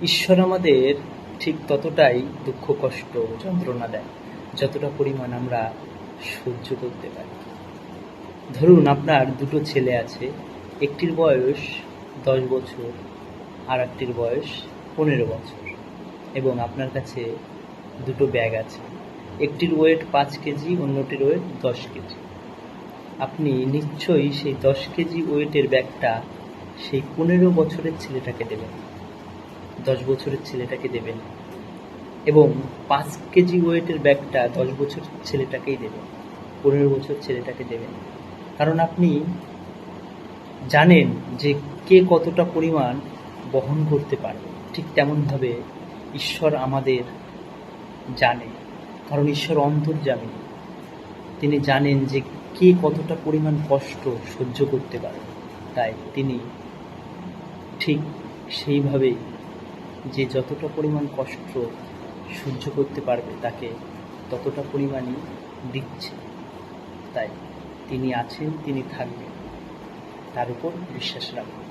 ঈশ্বর আমাদের ঠিক ততটাই দুঃখ কষ্ট যন্ত্রণা দেয় যতটা পরিমাণ আমরা সহ্য করতে পারি। ধরুন আপনার দুটো ছেলে আছে, একটির বয়স 10 বছর আর একটির বয়স 15 বছর, এবং আপনার কাছে দুটো ব্যাগ আছে, একটির ওয়েট 5 কেজি, অন্যটির ওয়েট 10 কেজি। আপনি নিশ্চয়ই সেই 10 কেজি ওয়েটের ব্যাগটা সেই 15 বছরের ছেলেটাকে দেবেন, 10 বছরের ছেলেটাকে দেবেন, এবং 5 কেজি ওয়েটের ব্যাগটা 10 বছরের ছেলেটাকেই দেবেন, 15 বছর ছেলেটাকে দেবেন। কারণ আপনি জানেন যে কে কতটা পরিমাণ বহন করতে পারবে। ঠিক তেমনভাবে ঈশ্বর আমাদের জানে, কারণ ঈশ্বর অন্তর্যামী। তিনি জানেন যে কে কতটা পরিমাণ কষ্ট সহ্য করতে পারবে, তাই তিনি ঠিক সেইভাবেই যে যতটা পরিমাণ কষ্ট সহ্য করতে পারবে তাকে ততটা পরিমাণই দিচ্ছে। তাই তিনি আছেন, তিনি থাকবেন, তার উপর বিশ্বাস রাখুন।